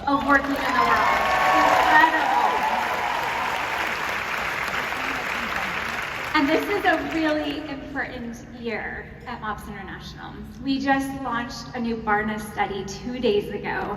of working in the world. Incredible. And this is a really important year at MOPS International. We just launched a new Barna study 2 days ago.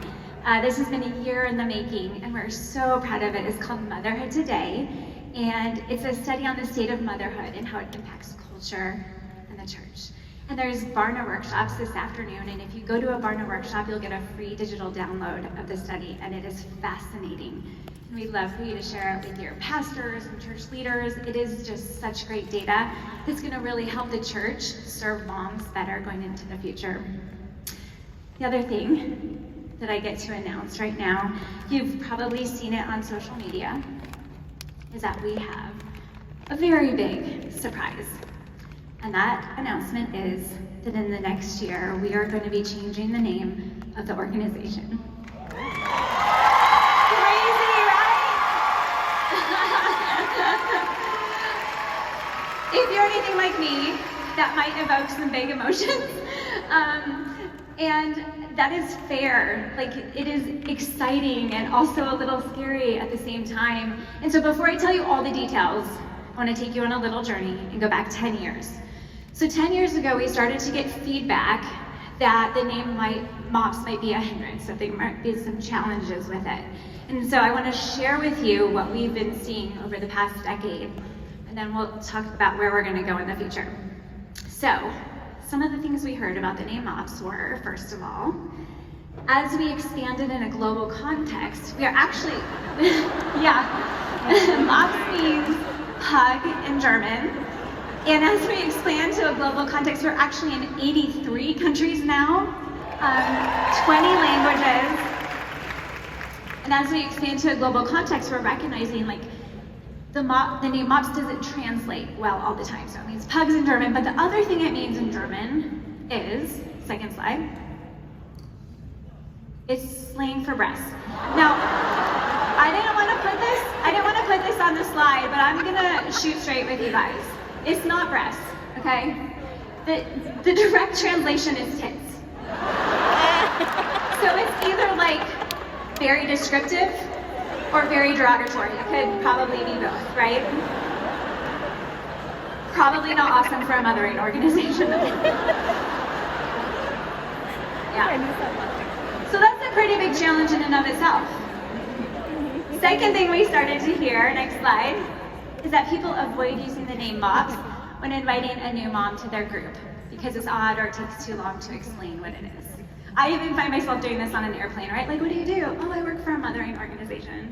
This has been a year in the making, and we're so proud of it. It's called Motherhood Today, and it's a study on the state of motherhood and how it impacts culture and the church. And there's Barna workshops this afternoon, and if you go to a Barna workshop, you'll get a free digital download of the study, and it is fascinating. And we'd love for you to share it with your pastors and church leaders. It is just such great data that's gonna really help the church serve moms better going into the future. The other thing that I get to announce right now, you've probably seen it on social media, is that we have a very big surprise. And that announcement is that in the next year, we are going to be changing the name of the organization. Crazy, right? If you're anything like me, that might evoke some big emotions. And that is fair. Like, it is exciting and also a little scary at the same time. And so before I tell you all the details, I want to take you on a little journey and go back 10 years. So 10 years ago, we started to get feedback that the name MOPS might be a hindrance, that there might be some challenges with it. And so I want to share with you what we've been seeing over the past decade, and then we'll talk about where we're going to go in the future. So, some of the things we heard about the name MOPS were, first of all, as we expanded in a global context, we are actually, MOPS means hug in German. And as we expand to a global context, we're actually in 83 countries now, 20 languages. And as we expand to a global context, we're recognizing like the name MOPS doesn't translate well all the time. So it means pugs in German, but the other thing it means in German is, second slide, it's slang for breast. Now, I didn't want to put this on the slide, but I'm gonna shoot straight with you guys. It's not breast, okay? The direct translation is tits. So it's either like very descriptive or very derogatory. It could probably be both, right? Probably not awesome for a mothering organization. Yeah. So that's a pretty big challenge in and of itself. Second thing we started to hear, next slide, is that people avoid using the name MOPS when inviting a new mom to their group because it's odd or it takes too long to explain what it is. I even find myself doing this on an airplane, right? Like, what do you do? Oh, I work for a mothering organization.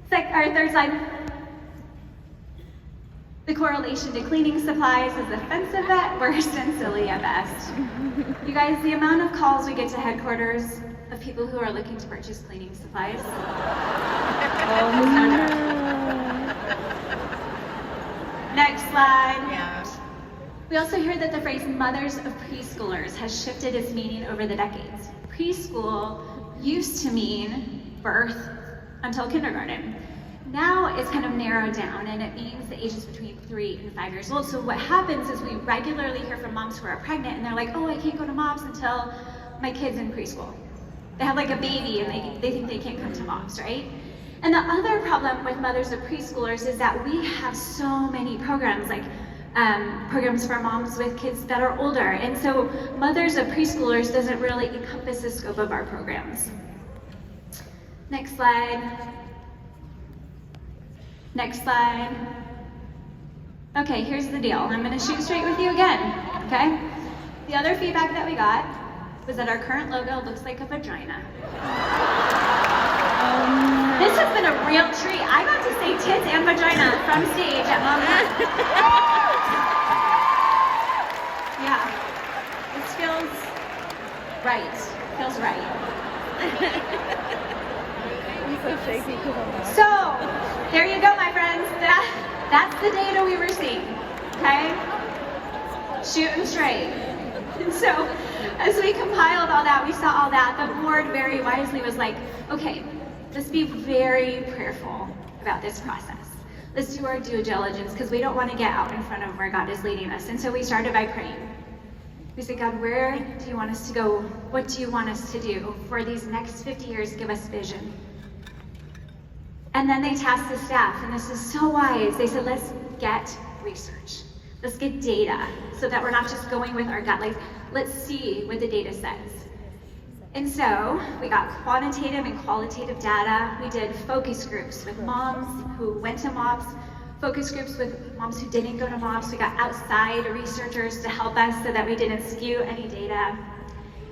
Third slide. The correlation to cleaning supplies is offensive at worst and silly at best. You guys, the amount of calls we get to headquarters of people who are looking to purchase cleaning supplies. Oh, no. Next slide. Yeah. We also hear that the phrase mothers of preschoolers has shifted its meaning over the decades. Preschool used to mean birth until kindergarten. Now it's kind of narrowed down and it means the ages between 3 and 5 years old. So what happens is we regularly hear from moms who are pregnant and they're like, oh, I can't go to MOPS until my kid's in preschool. They have like a baby and they think they can't come to MOPS, right? And the other problem with mothers of preschoolers is that we have so many programs, like programs for moms with kids that are older. And so mothers of preschoolers doesn't really encompass the scope of our programs. Next slide. Next slide. Okay, here's the deal. I'm gonna shoot straight with you again, okay? The other feedback that we got was that our current logo looks like a vagina. This has been a real treat. I got to say tits and vagina from stage at Momcon. Yeah, this feels right. Feels right. I'm so shaky because I'm not. So, there you go, my friends. That's the data we were seeing, okay? Shooting straight. And so, as we compiled all that, we saw all that, the board very wisely was like, okay, let's be very prayerful about this process. Let's do our due diligence because we don't want to get out in front of where God is leading us. And so we started by praying. We said, God, where do you want us to go? What do you want us to do for these next 50 years? Give us vision. And then they tasked the staff, and this is so wise. They said, let's get research. Let's get data so that we're not just going with our gut. Like, let's see what the data says. And so we got quantitative and qualitative data. We did focus groups with moms who went to MOPS, focus groups with moms who didn't go to MOPS. We got outside researchers to help us so that we didn't skew any data.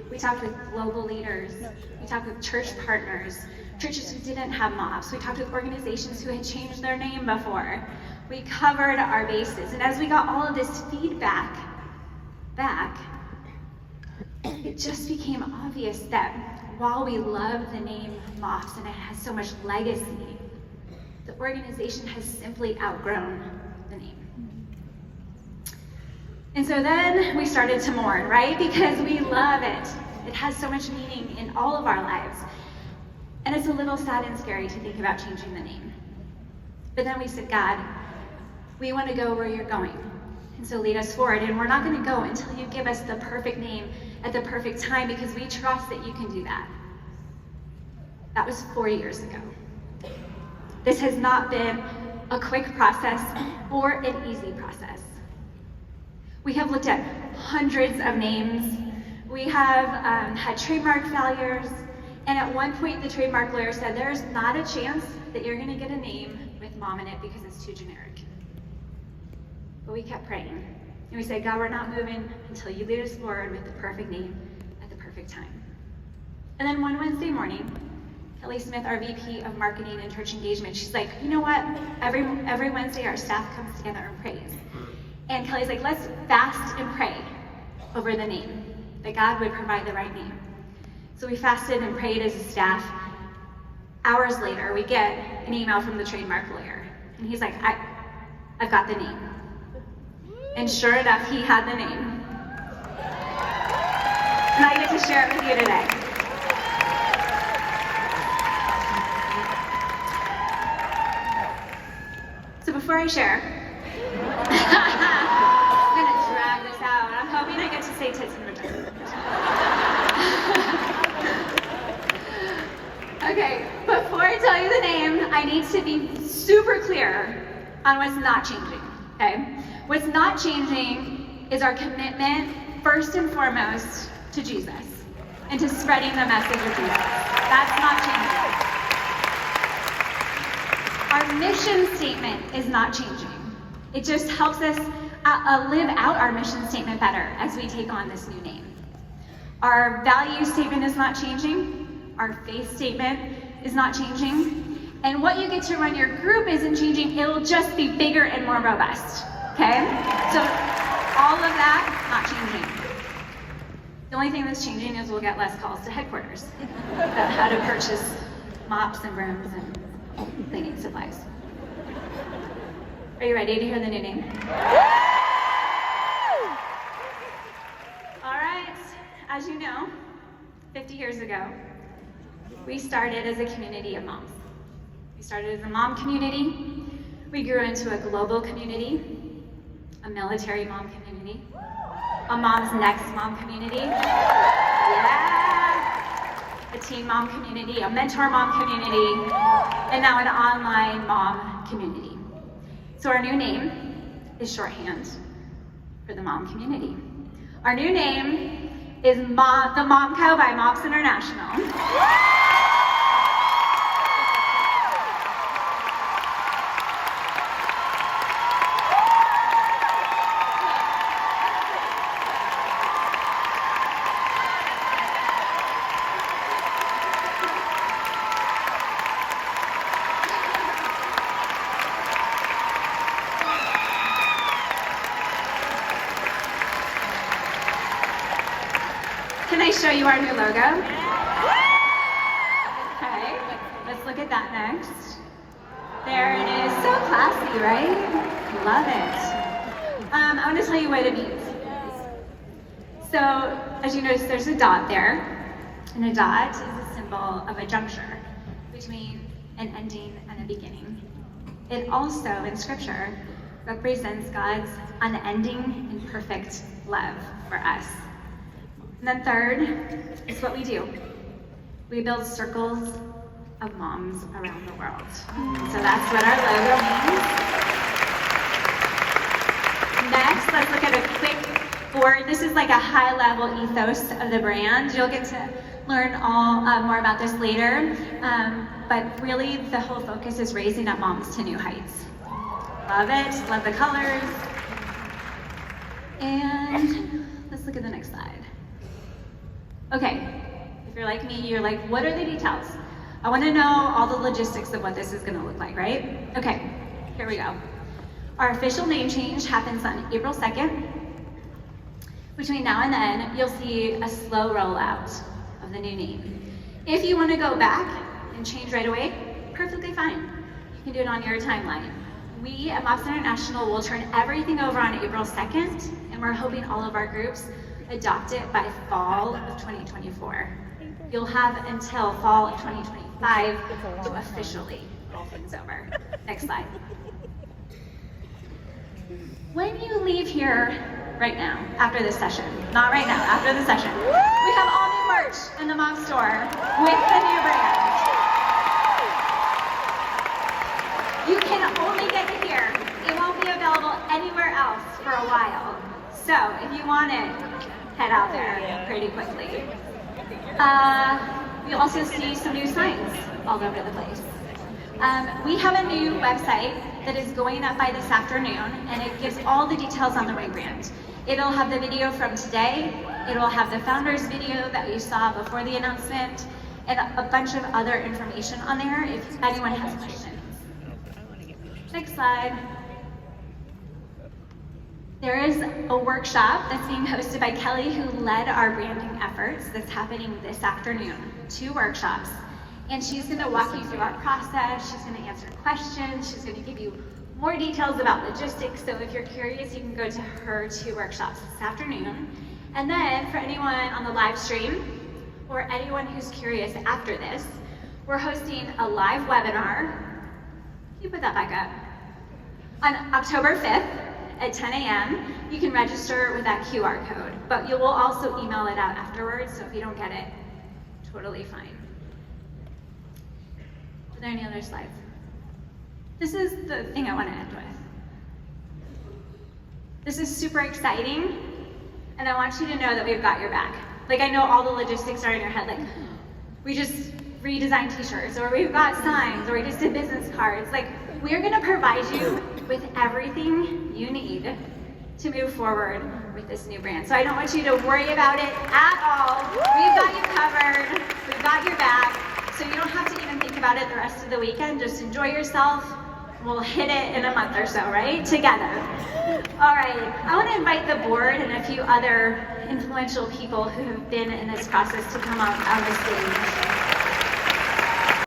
We talked with global leaders. We talked with church partners, churches who didn't have MOPS. We talked with organizations who had changed their name before. We covered our bases. And as we got all of this feedback back, it just became obvious that while we love the name MOPS and it has so much legacy, the organization has simply outgrown the name. And so then we started to mourn, right? Because we love it. It has so much meaning in all of our lives. And it's a little sad and scary to think about changing the name. But then we said, God, we want to go where you're going. And so lead us forward. And we're not going to go until you give us the perfect name at the perfect time, because we trust that you can do that. That was 4 years ago. This has not been a quick process or an easy process. We have looked at hundreds of names. We have had trademark failures. And at one point, the trademark lawyer said, there's not a chance that you're going to get a name with mom in it because it's too generic. But we kept praying. And we said, God, we're not moving until you lead us forward with the perfect name at the perfect time. And then one Wednesday morning, Kelly Smith, our VP of Marketing and Church Engagement, she's like, you know what? Every Wednesday, our staff comes together and prays. And Kelly's like, let's fast and pray over the name, that God would provide the right name. So we fasted and prayed as a staff. Hours later, we get an email from the trademark lawyer. And he's like, I've got the name. And sure enough, he had the name. And I get to share it with you today. So before I share, I'm gonna drag this out. I'm hoping I get to say tits and return. Okay, before I tell you the name, I need to be super clear on what's not changing, okay? What's not changing is our commitment, first and foremost, to Jesus and to spreading the message of Jesus. That's not changing. Our mission statement is not changing. It just helps us live out our mission statement better as we take on this new name. Our value statement is not changing. Our faith statement is not changing. And what you get to run your group isn't changing. It'll just be bigger and more robust. Okay? So all of that, not changing. The only thing that's changing is we'll get less calls to headquarters about how to purchase mops and brooms and cleaning supplies. Are you ready to hear the new name? All right. As you know, 50 years ago, we started as a community of moms. We started as a mom community. We grew into a global community, a military mom community, a mom's next mom community, yeah, a teen mom community, a mentor mom community, and now an online mom community. So our new name is shorthand for the mom community. Our new name is the Momcon by MOPS International. Can I show you our new logo? Okay, let's look at that next. There it is, so classy, right? Love it. I want to tell you what it means. So, as you notice, there's a dot there, and a dot is a symbol of a juncture between an ending and a beginning. It also, in Scripture, represents God's unending and perfect love for us And then third is what we do. We build circles of moms around the world. So that's what our logo means. Next, let's look at a quick board. This is like a high-level ethos of the brand. You'll get to learn all more about this later. But really, the whole focus is raising up moms to new heights. Love it. Love the colors. And let's look at the next slide. Okay, if you're like me, you're like, what are the details? I want to know all the logistics of what this is going to look like, right? Okay, here we go. Our official name change happens on April 2nd. Between now and then, you'll see a slow rollout of the new name. If you want to go back and change right away, perfectly fine. You can do it on your timeline. We at Mops International will turn everything over on April 2nd, and we're hoping all of our groups adopt it by fall of 2024. You'll have until fall of 2025 to officially roll things over. Next slide. When you leave here right now, after this session, not right now, after the session, we have all new merch in the Mom store with the new brand. You can only get it here. It won't be available anywhere else for a while. So if you want it, head out there pretty quickly. You'll also see some new signs all over the place. We have a new website that is going up by this afternoon, and it gives all the details on the rebrand. It'll have the video from today, it'll have the founder's video that we saw before the announcement, and a bunch of other information on there if anyone has questions. Next slide. There is a workshop that's being hosted by Kelly, who led our branding efforts, that's happening this afternoon. 2 workshops. And she's going to walk you through our process, she's going to answer questions, she's going to give you more details about logistics. So if you're curious, you can go to her 2 workshops this afternoon. And then for anyone on the live stream, or anyone who's curious after this, we're hosting a live webinar. Can you put that back up? On October 5th at 10 a.m. You can register with that QR code, but you will also email it out afterwards, so if you don't get it, totally fine. Are there any other slides? This is the thing I want to end with. This is super exciting, and I want you to know that we've got your back. Like, I know all the logistics are in your head, like, we just redesigned t-shirts, or we've got signs, or we just did business cards. Like, we're gonna provide you with everything you need to move forward with this new brand. So I don't want you to worry about it at all. We've got you covered, we've got your back, so you don't have to even think about it the rest of the weekend. Just enjoy yourself. We'll hit it in a month or so, right? Together. All right, I want to invite the board and a few other influential people who have been in this process to come up on the stage.